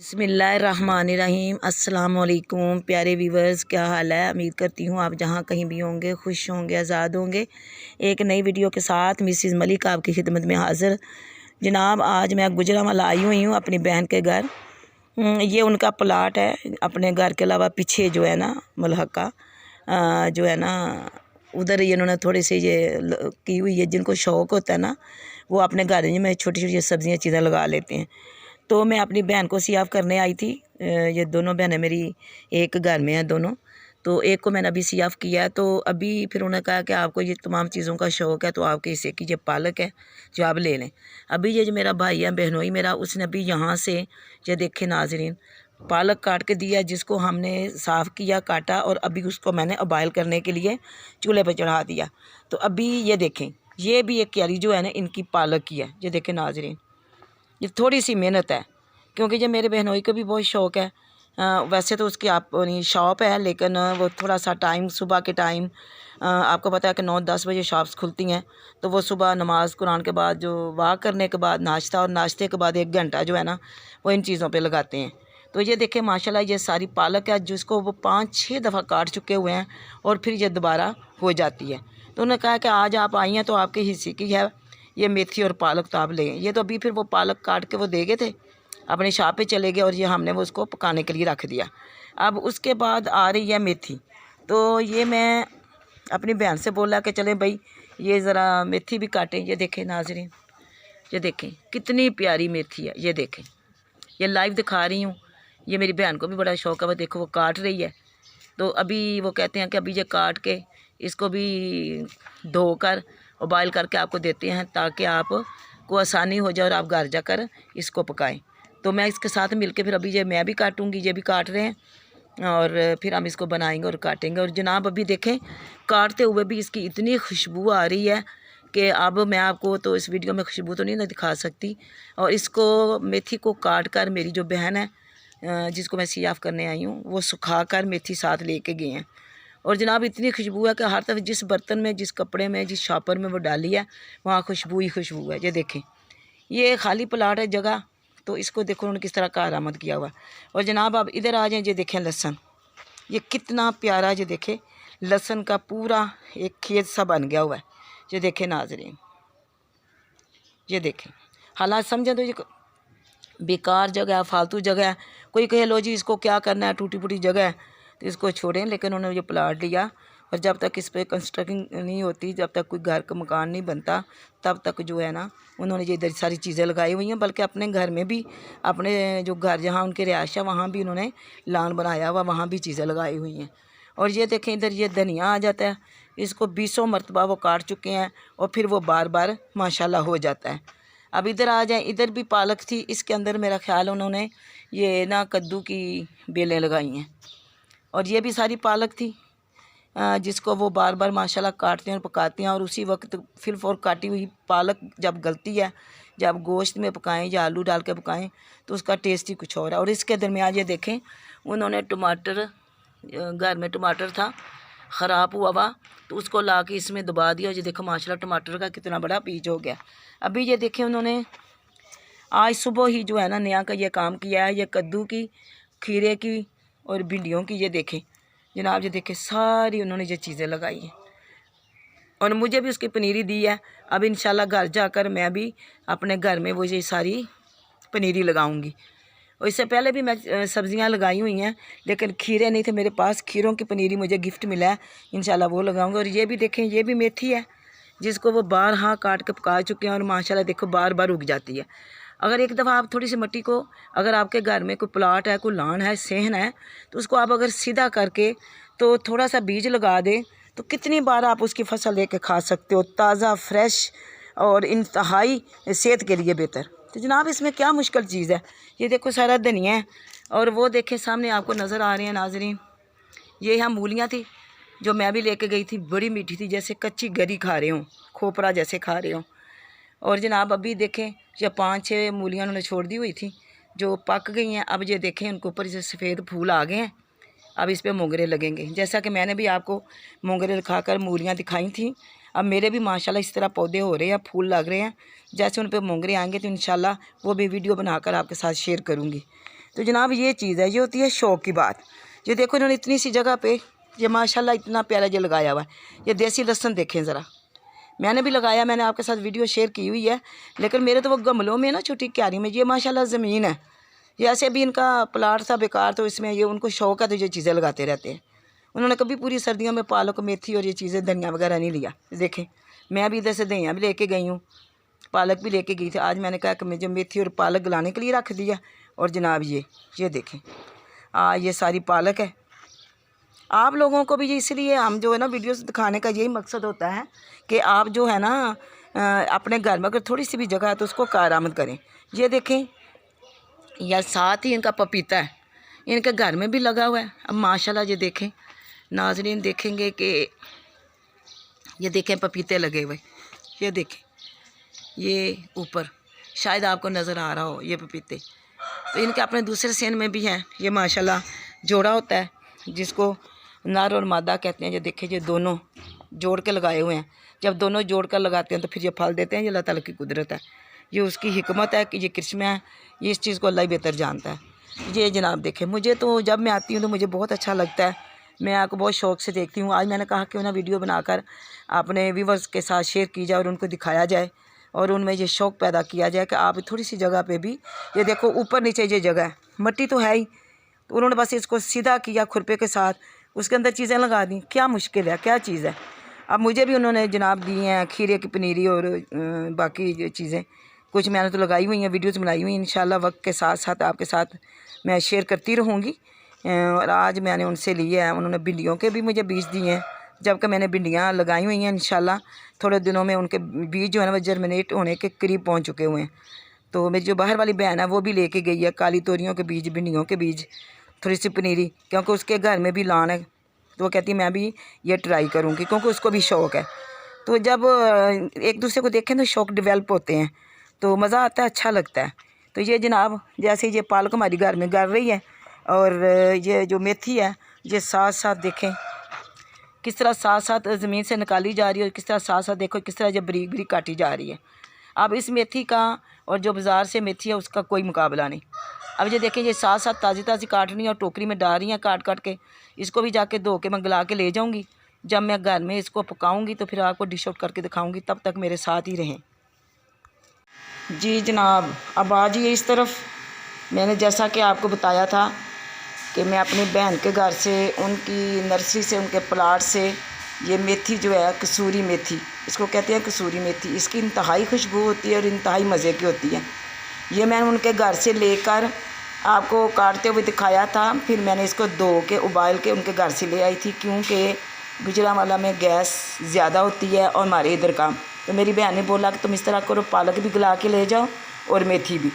बिस्मिल्लाहिर्रहमानिर्रहीम। अस्सलाम वालेकुम प्यारे व्यूवर्स, क्या हाल है। उम्मीद करती हूँ आप जहाँ कहीं भी होंगे खुश होंगे, आज़ाद होंगे। एक नई वीडियो के साथ मिसिज़ मलिक आपकी खिदमत में हाज़िर। जनाब, आज मैं गुजरांवाला आई हुई हूँ अपनी बहन के घर। ये उनका प्लाट है। अपने घर के अलावा पीछे जो है ना मलहका जो है ना उधर ये इन्होंने थोड़ी सी ये की हुई है। जिनको शौक़ होता है ना वो अपने घर में छोटी छोटी सब्ज़ियाँ चीज़ें लगा लेते हैं। तो मैं अपनी बहन को सियाफ़ करने आई थी। ये दोनों बहनें मेरी एक घर में हैं दोनों। तो एक को मैंने अभी सियाफ़ किया है। तो अभी फिर उन्होंने कहा कि आपको ये तमाम चीज़ों का शौक़ है तो आपके हिस्से की ये पालक है जो आप ले लें। अभी ये जो मेरा भाई है बहनोई मेरा, उसने अभी यहाँ से ये देखे नाज़रीन पालक काट के दिया, जिसको हमने साफ़ किया काटा और अभी उसको मैंने उबाइल करने के लिए चूल्हे पर चढ़ा दिया। तो अभी ये देखें, ये भी एक क्यारी जो है ना इनकी पालक की है। ये देखें नाज़रीन, ये थोड़ी सी मेहनत है क्योंकि जब मेरे बहनोई को भी बहुत शौक़ है। वैसे तो उसकी अपनी शॉप है, लेकिन वो थोड़ा सा टाइम सुबह के टाइम आपको पता है कि 9-10 बजे शॉप्स खुलती हैं। तो वो सुबह नमाज कुरान के बाद जो वाक करने के बाद नाश्ता और नाश्ते के बाद 1 घंटा जो है ना वो इन चीज़ों पे लगाते हैं। तो ये देखें माशाल्लाह ये सारी पालक है जिसको वो 5-6 दफ़ा काट चुके हुए हैं और फिर ये दोबारा हो जाती है। तो उन्होंने कहा कि आज आप आई हैं तो आपके हिस्से की है ये मेथी और पालक, तो आप लें। ये तो अभी फिर वो पालक काट के वो दे गए थे, अपने शॉप पे चले गए और ये हमने वो उसको पकाने के लिए रख दिया। अब उसके बाद आ रही है मेथी। तो ये मैं अपनी बहन से बोला कि चलें भाई ये ज़रा मेथी भी काटें। ये देखें नाज़रीन, ये देखें कितनी प्यारी मेथी है। ये देखें, ये लाइव दिखा रही हूँ। ये मेरी बहन को भी बड़ा शौक़ है, वो देखो वो काट रही है। तो अभी वो कहते हैं कि अभी ये काट के इसको भी धोकर उबाइल करके आपको देते हैं ताकि आपको आसानी हो जाए और आप घर जाकर इसको पकाएं। तो मैं इसके साथ मिलके फिर अभी ये मैं भी काटूंगी, ये भी काट रहे हैं और फिर हम इसको बनाएंगे और काटेंगे। और जनाब अभी देखें काटते हुए भी इसकी इतनी खुशबू आ रही है कि अब मैं आपको तो इस वीडियो में खुशबू तो नहीं दिखा सकती। और इसको मेथी को काट कर मेरी जो बहन है जिसको मैं सियाफ़ करने आई हूँ वो सुखा कर मेथी साथ लेके गए हैं। और जनाब इतनी खुशबू है कि हर तरफ जिस बर्तन में, जिस कपड़े में, जिस शॉपर में वो डाली है वहाँ खुशबू ही खुशबू है। ये देखें, ये खाली प्लाट है जगह, तो इसको देखो उन्होंने किस तरह कारामद किया हुआ। और जनाब आप इधर आ जाएं, ये देखें लहसुन, ये कितना प्यारा, ये देखें लहसुन का पूरा एक खेत सा बन गया हुआ है। ये देखें नाज़रीन, ये देखें। हालात समझें तो ये बेकार जगह है, फालतू जगह है। कोई कहे लो जी इसको क्या करना है, टूटी फूटी जगह है तो इसको छोड़ें, लेकिन उन्होंने ये प्लाट लिया और जब तक इस पर कंस्ट्रक्शन नहीं होती, जब तक कोई घर का मकान नहीं बनता, तब तक जो है ना उन्होंने ये इधर सारी चीज़ें लगाई हुई हैं। बल्कि अपने घर में भी, अपने जो घर जहाँ उनकी रिहाइश है वहाँ भी उन्होंने लान बनाया हुआ, वहाँ भी चीज़ें लगाई हुई हैं। और ये देखें इधर ये धनिया आ जाता है, इसको 20 मरतबा वो काट चुके हैं और फिर वो बार बार माशाल्लाह हो जाता है। अब इधर आ जाएं, इधर भी पालक थी, इसके अंदर मेरा ख्याल उन्होंने ये ना कद्दू की बेलें लगाई हैं। और ये भी सारी पालक थी जिसको वो बार बार माशाल्लाह काटते हैं और पकाते हैं। और उसी वक्त फिर और काटी हुई पालक जब गलती है, जब गोश्त में पकाएं या आलू डाल के पकाएं तो उसका टेस्ट ही कुछ और है। और इसके दरमियान ये देखें उन्होंने टमाटर, घर में टमाटर था ख़राब हुआ हुआ, तो उसको ला के इसमें दबा दिया। ये देखो माशाल्लाह टमाटर का कितना बड़ा पीच हो गया। अभी ये देखें उन्होंने आज सुबह ही जो है ना नया का ये काम किया है, ये कद्दू की, खीरे की और भिंडियों की। ये देखें जनाब, ये देखें सारी उन्होंने ये चीज़ें लगाई हैं और मुझे भी उसकी पनीरी दी है। अब इंशाल्लाह घर जाकर मैं भी अपने घर में वो ये सारी पनीरी लगाऊंगी। और इससे पहले भी मैं सब्ज़ियां लगाई हुई हैं, लेकिन खीरे नहीं थे मेरे पास, खीरों की पनीरी मुझे गिफ्ट मिला है, इंशाल्लाह वो लगाऊंगी। और ये भी देखें, ये भी मेथी है जिसको वो बार हाँ काट के पका चुके हैं और माशाल्लाह देखो बार बार उग जाती है। अगर एक दफ़ा आप थोड़ी सी मिट्टी को, अगर आपके घर में कोई प्लाट है, कोई लान है, सेहन है, तो उसको आप अगर सीधा करके तो थोड़ा सा बीज लगा दें तो कितनी बार आप उसकी फसल लेके खा सकते हो, ताज़ा फ्रेश और इंतहाई सेहत के लिए बेहतर। तो जनाब इसमें क्या मुश्किल चीज़ है। ये देखो सारा धनिया है और वो देखें सामने आपको नज़र आ रही हैं नाज़रीन, ये यहाँ मूलियाँ थी जो मैं भी लेके गई थी, बड़ी मीठी थी, जैसे कच्ची गरी खा रहे हों, खोपरा जैसे खा रहे हों। और जनाब अभी देखें ये 5-6 मूलियाँ उन्होंने छोड़ दी हुई थी जो पक गई हैं। अब ये देखें उनके ऊपर से सफ़ेद फूल आ गए हैं, अब इस पर मोगरे लगेंगे। जैसा कि मैंने भी आपको मोगरे दिखाकर मूलियाँ दिखाई थी, अब मेरे भी माशाल्लाह इस तरह पौधे हो रहे हैं, फूल लग रहे हैं। जैसे उन पर मोगरे आएंगे तो इंशाल्लाह वो भी वीडियो बनाकर आपके साथ शेयर करूँगी। तो जनाब ये चीज़ है, ये होती है शौक़ की बात। ये देखो इन्होंने इतनी सी जगह पे ये माशाल्लाह इतना प्यारा ये लगाया हुआ है। ये देसी लहसुन देखें ज़रा, मैंने भी लगाया, मैंने आपके साथ वीडियो शेयर की हुई है, लेकिन मेरे तो वो गमलों में ना छोटी क्यारी में। ये माशाल्लाह ज़मीन है, ये ऐसे भी इनका प्लाट था बेकार, तो इसमें ये उनको शौक़ है तो ये चीज़ें लगाते रहते हैं। उन्होंने कभी पूरी सर्दियों में पालक मेथी और ये चीज़ें धनिया वगैरह नहीं लिया। देखें मैं भी इधर से धनिया भी लेके गई हूँ, पालक भी लेके गई थी। आज मैंने कहा कि मुझे मेथी और पालक गलाने के लिए रख दिया। और जनाब ये देखें ये सारी पालक है। आप लोगों को भी इसलिए हम जो है ना वीडियोस दिखाने का यही मकसद होता है कि आप जो है ना अपने घर में अगर थोड़ी सी भी जगह है तो उसको कारआमद करें। ये देखें या साथ ही इनका पपीता है, इनके घर में भी लगा हुआ है। अब माशाल्लाह ये देखें नाज़रीन, देखेंगे कि ये देखें पपीते लगे हुए, ये देखें ये ऊपर शायद आपको नज़र आ रहा हो ये पपीते। तो इनके अपने दूसरे सेन में भी हैं। ये माशाल्लाह जोड़ा होता है जिसको नर और मादा कहते हैं। ये देखिए ये दोनों जोड़ के लगाए हुए हैं। जब दोनों जोड़ कर लगाते हैं तो फिर ये फल देते हैं। ये अल्लाह ताला की कुदरत है, ये उसकी हिकमत है कि ये कृष्ण है, ये इस चीज़ को अल्लाह ही बेहतर जानता है। ये जनाब देखें, मुझे तो जब मैं आती हूँ तो मुझे बहुत अच्छा लगता है, मैं आपको बहुत शौक़ से देखती हूँ। आज मैंने कहा क्यों ना वीडियो बनाकर अपने व्यूवर्स के साथ शेयर की जाए और उनको दिखाया जाए और उनमें ये शौक़ पैदा किया जाए कि आप थोड़ी सी जगह पे भी, ये देखो ऊपर नीचे ये जगह है, मिट्टी तो है ही, तो उन्होंने बस इसको सीधा किया खुरपे के साथ, उसके अंदर चीज़ें लगा दी। क्या मुश्किल है, क्या चीज़ है। अब मुझे भी उन्होंने जनाब दी हैं खीरे की पनीरी और बाकी ये चीज़ें कुछ मैंने तो लगाई हुई हैं, वीडियोज़ बनाई हुई हैं। इंशाल्लाह वक्त के साथ साथ आपके साथ मैं शेयर करती रहूँगी। और आज मैंने उनसे लिए हैं, उन्होंने भिंडियों के भी मुझे बीज दिए हैं, जबकि मैंने भिंडियाँ लगाई हुई हैं। इंशाल्लाह थोड़े दिनों में उनके बीज जो है ना वो जर्मिनेट होने के करीब पहुँच चुके हुए हैं। तो मेरी जो बाहर वाली बहन है वो भी लेके गई है काली तोरियों के बीज, भिंडियों के बीज, थोड़ी सी पनीरी, क्योंकि उसके घर में भी लान है। तो वो कहती है मैं भी ये ट्राई करूँगी, क्योंकि उसको भी शौक़ है। तो जब एक दूसरे को देखें तो शौक़ डेवलप होते हैं, तो मज़ा आता है, अच्छा लगता है। तो ये जनाब जैसे ये पालक हमारी घर में गल रही है और ये जो मेथी है ये साथ साथ देखें किस तरह साथ साथ ज़मीन से निकाली जा रही है और किस तरह साथ साथ देखो किस तरह ये बारीक बारीक काटी जा रही है। अब इस मेथी का और जो बाज़ार से मेथी है उसका कोई मुकाबला नहीं। अब ये देखें ये साथ साथ ताज़ी ताज़ी काट रही हैं और टोकरी में डाल रही हैं काट काट के। इसको भी जाके धो के मैं गला के ले जाऊँगी। जब मैं घर में इसको पकाऊँगी तो फिर आपको डिश आउट करके दिखाऊँगी, तब तक मेरे साथ ही रहें। जी जनाब, अब आ जाइए इस तरफ। मैंने जैसा कि आपको बताया था कि मैं अपनी बहन के घर से, उनकी नर्सरी से, उनके प्लाट से ये मेथी जो है कसूरी मेथी, इसको कहते हैं कसूरी मेथी, इसकी इंतहाई खुशबू होती है और इंतहाई मज़े की होती है। ये मैंने उनके घर से लेकर आपको काटते हुए दिखाया था, फिर मैंने इसको धो के उबाल के उनके घर से ले आई थी, क्योंकि गुजरांवाला में गैस ज़्यादा होती है और हमारे इधर का। तो मेरी बहन ने बोला कि तुम इस तरह करो, पालक भी गला के ले जाओ और मेथी भी।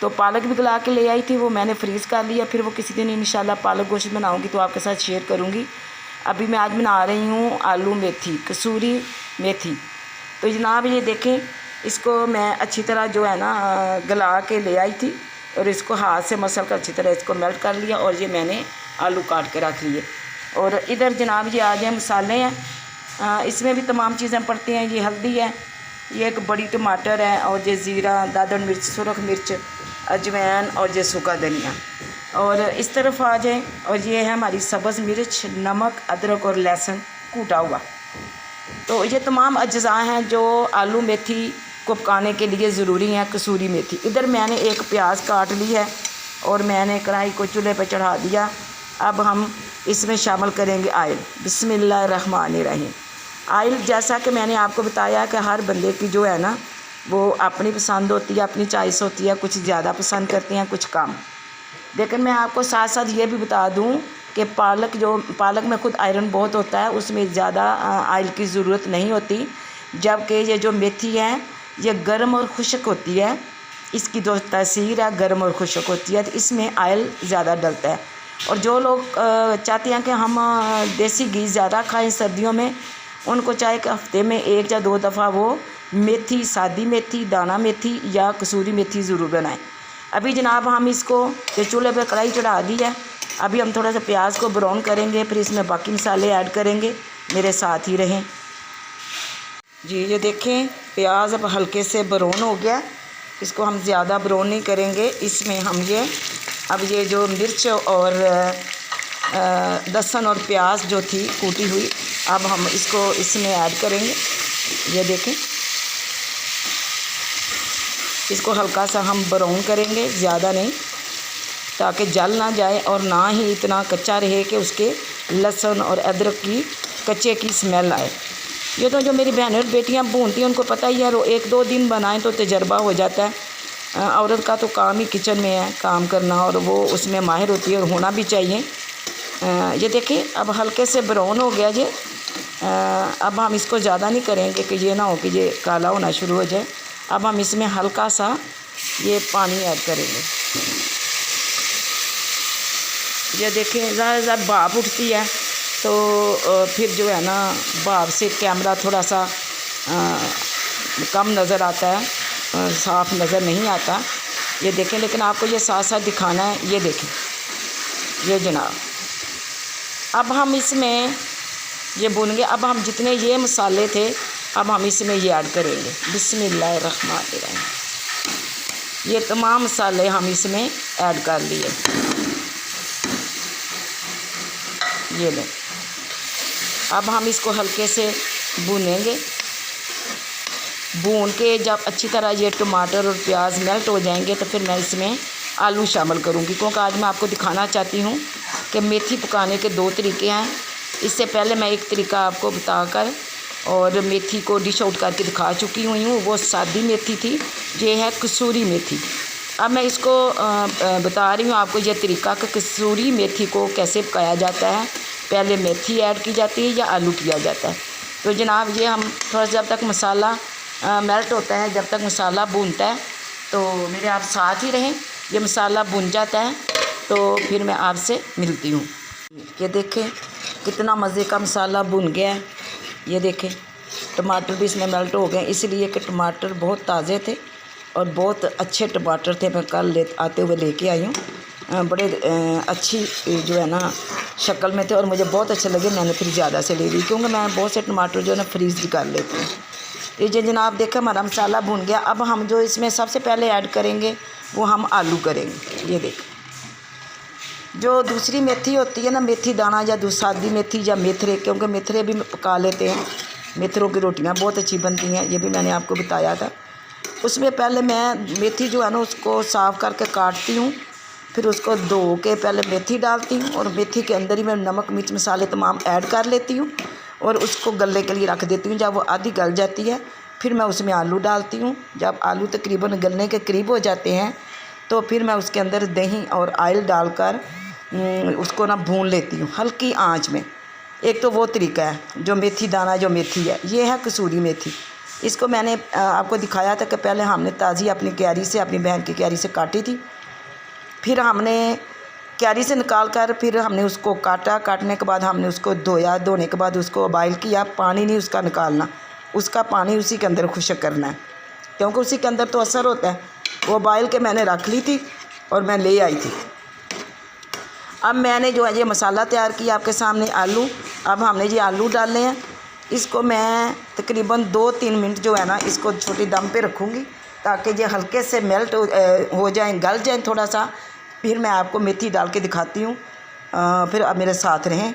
तो पालक भी गला के ले आई थी, वो मैंने फ्रीज़ कर लिया। फिर वो किसी दिन इंशाल्लाह पालक गोश्त बनाऊंगी तो आपके साथ शेयर करूंगी। अभी मैं आज बना रही हूँ आलू मेथी, कसूरी मेथी। तो जनाब ये देखें, इसको मैं अच्छी तरह जो है ना गला के ले आई थी और इसको हाथ से मसल कर अच्छी तरह इसको मेल्ट कर लिया और ये मैंने आलू काट के रख लिए। और इधर जनाब ये आ जाए मसाले हैं, इसमें भी तमाम चीज़ें पड़ती हैं। ये हल्दी है, ये एक बड़ी टमाटर है और ये ज़ीरा, दादड़ मिर्च, सुरख मिर्च, अजवाइन और ये सूखा धनिया। और इस तरफ आ जाए और ये है हमारी सब्ज़ मिर्च, नमक, अदरक और लहसुन कूटा हुआ। तो ये तमाम अज्जा हैं जो आलू मेथी को पकाने के लिए ज़रूरी हैं, कसूरी मेथी। इधर मैंने एक प्याज काट ली है और मैंने कढ़ाई को चूल्हे पर चढ़ा दिया। अब हम इसमें शामिल करेंगे आयल। बिस्मिल्लाहिर्रहमानिर्रहीम। आयल जैसा कि मैंने आपको बताया कि हर बंदे की जो है ना वो अपनी पसंद होती है, अपनी चॉइस होती है, कुछ ज़्यादा पसंद करते हैं, कुछ कम। लेकिन मैं आपको साथ साथ ये भी बता दूं कि पालक में खुद आयरन बहुत होता है, उसमें ज़्यादा आयल की ज़रूरत नहीं होती। जबकि ये जो मेथी है ये गर्म और खुश्क होती है, इसकी जो तासीर है गर्म और खुश्क होती है, तो इसमें आयल ज़्यादा डलता है। और जो लोग चाहते हैं कि हम देसी घी ज़्यादा खाएँ सर्दियों में, उनको चाहे कि हफ्ते में 1 या 2 दफ़ा वो मेथी, सादी मेथी, दाना मेथी या कसूरी मेथी ज़रूर बनाएं। अभी जनाब हम इसको चूल्हे पे कढ़ाई चढ़ा दी है। अभी हम थोड़ा सा प्याज को ब्राउन करेंगे, फिर इसमें बाकी मसाले ऐड करेंगे। मेरे साथ ही रहें। जी ये देखें प्याज अब हल्के से ब्राउन हो गया, इसको हम ज़्यादा ब्राउन नहीं करेंगे। इसमें हम ये अब ये जो मिर्च और लहसुन और प्याज जो थी कूटी हुई, अब हम इसको इसमें ऐड करेंगे। ये देखें, इसको हल्का सा हम ब्राउन करेंगे, ज़्यादा नहीं, ताकि जल ना जाए और ना ही इतना कच्चा रहे कि उसके लहसुन और अदरक की कच्चे की स्मेल आए। ये तो जो मेरी बहनें और बेटियां भूनती हैं उनको पता ही है, 1-2 दिन बनाएं तो तजर्बा हो जाता है। औरत का तो काम ही किचन में है, काम करना, और वो उसमें माहिर होती है और होना भी चाहिए। ये देखिए अब हल्के से ब्राउन हो गया ये। अब हम इसको ज़्यादा नहीं करेंगे कि ये ना हो कि ये काला होना शुरू हो जाए। अब हम इसमें हल्का सा ये पानी ऐड करेंगे। ये देखें ज़्यादा भाप उठती है तो फिर जो है ना भाप से कैमरा थोड़ा सा कम नज़र आता है, साफ़ नज़र नहीं आता। ये देखें, लेकिन आपको ये साथ साथ दिखाना है। ये देखें, ये जनाब, अब हम इसमें ये भून गए। अब हम जितने ये मसाले थे अब हम इसमें ये ऐड करेंगे। बिस्मिल्लाहिर्रहमानिर्रहीम। ये तमाम मसाले हम इसमें ऐड कर लिए। ये लें, अब हम इसको हल्के से भूनेंगे। भून के जब अच्छी तरह ये टमाटर और प्याज मेल्ट हो जाएंगे तो फिर मैं इसमें आलू शामिल करूँगी, क्योंकि आज मैं आपको दिखाना चाहती हूँ कि मेथी पकाने के 2 तरीके हैं। इससे पहले मैं एक तरीका आपको बताकर और मेथी को डिश आउट करके दिखा चुकी हुई हूँ, वो सादी मेथी थी। ये है कसूरी मेथी। अब मैं इसको बता रही हूँ आपको ये तरीका कि कसूरी मेथी को कैसे पकाया जाता है। पहले मेथी ऐड की जाती है या आलू किया जाता है। तो जनाब ये हम थोड़ा जब तक मसाला मेल्ट होता है, जब तक मसाला भूनता है, तो मेरे आप साथ ही रहें। ये मसाला भुन जाता है तो फिर मैं आपसे मिलती हूँ। ये देखें कितना मज़े का मसाला भुन गया है। ये देखें टमाटर भी इसमें मेल्ट हो गए, इसलिए कि टमाटर बहुत ताज़े थे और बहुत अच्छे टमाटर थे। मैं कल आते हुए लेके आई हूँ, बड़े अच्छी जो है ना शक्ल में थे और मुझे बहुत अच्छे लगे। मैंने फिर ज़्यादा से ले ली, क्योंकि मैं बहुत से टमाटर जो है ना फ्रीज़ भी कर लेती हूँ। ये जो जनाब देखें हमारा मसाला भुन गया। अब हम जो इसमें सबसे पहले ऐड करेंगे वो हम आलू करेंगे। ये देखें, जो दूसरी मेथी होती है ना, मेथी दाना या सादी मेथी या मेथरे, क्योंकि मेथरे भी पका लेते हैं, मेथरों की रोटियां बहुत अच्छी बनती हैं, ये भी मैंने आपको बताया था। उसमें पहले मैं मेथी जो है ना उसको साफ़ करके काटती हूँ, फिर उसको धो के पहले मेथी डालती हूँ और मेथी के अंदर ही मैं नमक मिर्च मसाले तमाम ऐड कर लेती हूँ और उसको गलने के लिए रख देती हूँ। जब वो आधी गल जाती है फिर मैं उसमें आलू डालती हूँ। जब आलू तकरीबन गलने के करीब हो जाते हैं तो फिर मैं उसके अंदर दही और ऑयल डालकर उसको ना भून लेती हूँ हल्की आंच में। एक तो वो तरीका है जो मेथी दाना जो मेथी है, ये है कसूरी मेथी। इसको मैंने आपको दिखाया था कि पहले हमने ताज़ी अपनी क्यारी से, अपनी बहन की क्यारी से काटी थी, फिर हमने क्यारी से निकाल कर फिर हमने उसको काटा। काटने के बाद हमने उसको धोया, धोने के बाद उसको बॉयल किया। पानी नहीं उसका निकालना, उसका पानी उसी के अंदर खुश्क करना है, क्योंकि उसी के अंदर तो असर होता है। वो बॉयल के मैंने रख ली थी और मैं ले आई थी। अब मैंने जो है ये मसाला तैयार किया आपके सामने, आलू। अब हमने ये आलू डालने हैं। इसको मैं तकरीबन 2-3 मिनट जो है ना इसको छोटी दम पे रखूँगी ताकि ये हल्के से मेल्ट हो जाएं, गल जाएं थोड़ा सा। फिर मैं आपको मेथी डाल के दिखाती हूँ। फिर अब मेरे साथ रहें।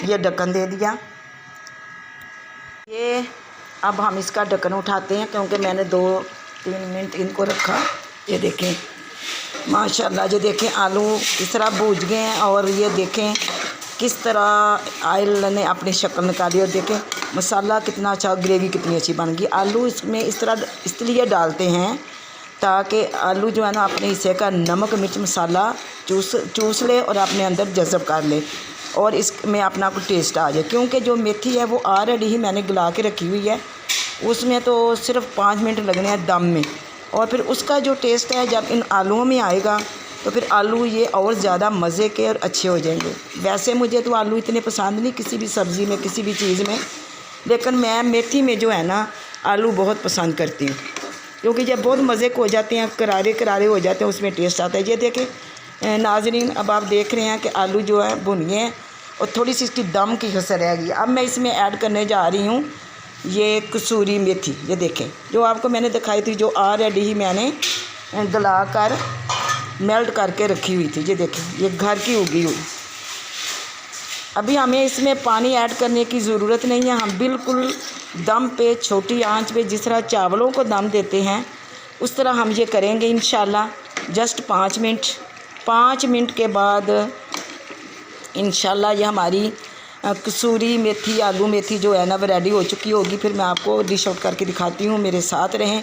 ये ढक्कन दे दिया। ये अब हम इसका ढक्कन उठाते हैं क्योंकि मैंने 2-3 मिनट इनको रखा। ये देखें माशाल्लाह, ये देखें आलू किस तरह भूज गए हैं और ये देखें किस तरह ऑयल ने अपनी शक्ल निकाली और देखें मसाला कितना अच्छा, ग्रेवी कितनी अच्छी बन गई। आलू इसमें इस तरह इसलिए डालते हैं ताकि आलू जो है ना अपने हिस्से का नमक मिर्च मसाला चूस ले और अपने अंदर जज़ब कर ले और इसमें अपना कुछ टेस्ट आ जाए। क्योंकि जो मेथी है वो ऑलरेडी ही मैंने गला के रखी हुई है, उसमें तो सिर्फ 5 मिनट लगने हैं दम में, और फिर उसका जो टेस्ट है जब इन आलूओं में आएगा तो फिर आलू ये और ज़्यादा मज़े के और अच्छे हो जाएंगे। वैसे मुझे तो आलू इतने पसंद नहीं किसी भी सब्ज़ी में, किसी भी चीज़ में, लेकिन मैं मेथी में जो है ना आलू बहुत पसंद करती हूँ क्योंकि जब बहुत मज़े को हो जाते हैं, करारे करारे हो जाते हैं, उसमें टेस्ट आता है। ये देखें नाज़रीन, अब आप देख रहे हैं कि आलू जो है भुन गए हैं और थोड़ी सी इसकी दम की कसर रह गई। अब मैं इसमें ऐड करने जा रही हूँ ये कसूरी मेथी। ये देखें जो आपको मैंने दिखाई थी, जो ऑलरेडी ही मैंने गला कर मेल्ट करके रखी हुई थी। ये देखें, ये घर की उगी हुई। अभी हमें इसमें पानी ऐड करने की ज़रूरत नहीं है। हम बिल्कुल दम पे, छोटी आंच पे, जिस तरह चावलों को दम देते हैं उस तरह हम ये करेंगे इंशाल्लाह। Just 5 minute. 5 मिनट के बाद इंशाल्लाह ये हमारी कसूरी मेथी, आलू मेथी जो है ना वो रेडी हो चुकी होगी। फिर मैं आपको डिश आउट करके दिखाती हूँ। मेरे साथ रहें,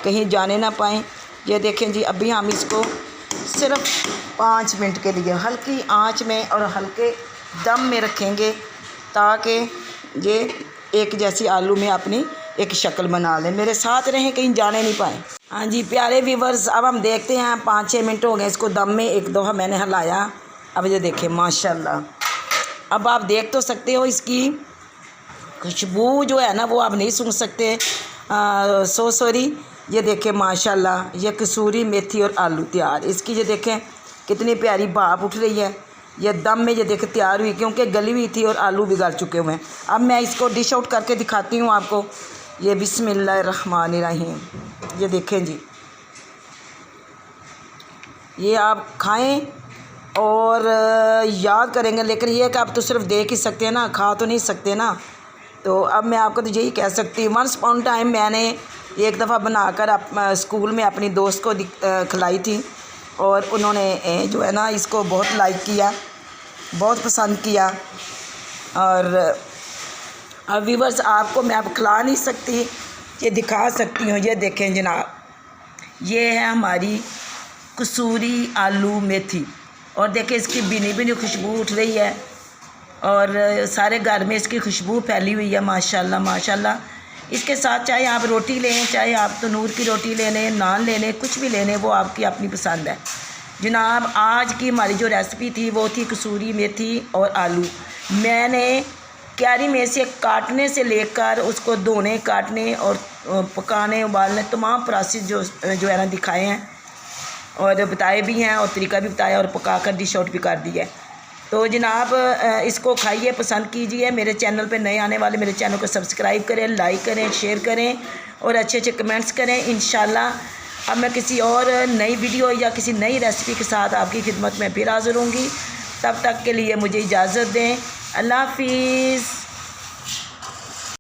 कहीं जाने ना पाएँ। ये देखें जी, अभी हम इसको सिर्फ 5 मिनट के लिए हल्की आंच में और हल्के दम में रखेंगे ताकि ये एक जैसी आलू में अपनी एक शक्ल बना लें। मेरे साथ रहें, कहीं जाने नहीं पाएँ। हाँ जी प्यारे व्यूवर्स, अब हम देखते हैं। 5-6 मिनट हो गए इसको दम में, एक दफ़ा मैंने हिलाया। अब ये देखें माशाल्लाह, अब आप देख तो सकते हो इसकी खुशबू जो है ना वो आप नहीं सुन सकते। सॉरी, ये देखें माशाल्लाह, ये कसूरी मेथी और आलू तैयार। इसकी ये देखें कितनी प्यारी भाप उठ रही है। ये दम में ये देखें तैयार हुई, क्योंकि गली हुई थी और आलू भी गल चुके हुए हैं। अब मैं इसको डिश आउट करके दिखाती हूँ आपको। ये बिस्मिल्लाहिर्रहमानिर्रहीम, ये देखें जी, ये आप खाएं और याद करेंगे। लेकिन ये कि आप तो सिर्फ देख ही सकते हैं ना, खा तो नहीं सकते ना। तो अब मैं आपको तो यही कह सकती हूँ, वंस अपॉन टाइम मैंने एक दफ़ा बनाकर स्कूल में अपनी दोस्त को खिलाई थी और उन्होंने जो है ना इसको बहुत लाइक किया, बहुत पसंद किया। और अब व्यूवर्स आपको मैं अब खिला नहीं सकती, ये दिखा सकती हूँ। ये देखें जनाब, ये है हमारी कसूरी आलू मेथी। और देखें इसकी बिनी बिनी खुशबू उठ रही है और सारे घर में इसकी खुशबू फैली हुई है माशाल्लाह माशाल्लाह। इसके साथ चाहे आप रोटी लें, चाहे आप तंदूर की रोटी ले लें, नान ले लें, कुछ भी ले लें, वो आपकी अपनी पसंद है। जनाब आज की हमारी जो रेसिपी थी वो थी कसूरी मेथी और आलू। मैंने क्यारी में से काटने से लेकर उसको धोने, काटने और पकाने, उबालने, तमाम प्रोसेस जो है ना दिखाए हैं और बताए भी हैं और तरीका भी बताया और पकाकर डिश आउट भी कर दिया है। तो जनाब इसको खाइए, पसंद कीजिए। मेरे चैनल पे नए आने वाले मेरे चैनल को सब्सक्राइब करें, लाइक करें, शेयर करें और अच्छे अच्छे कमेंट्स करें। इंशाल्लाह अब मैं किसी और नई वीडियो या किसी नई रेसिपी के साथ आपकी खिदमत में फिर हाज़िर होंगी। तब तक के लिए मुझे इजाज़त दें। अल्लाह हाफिज़।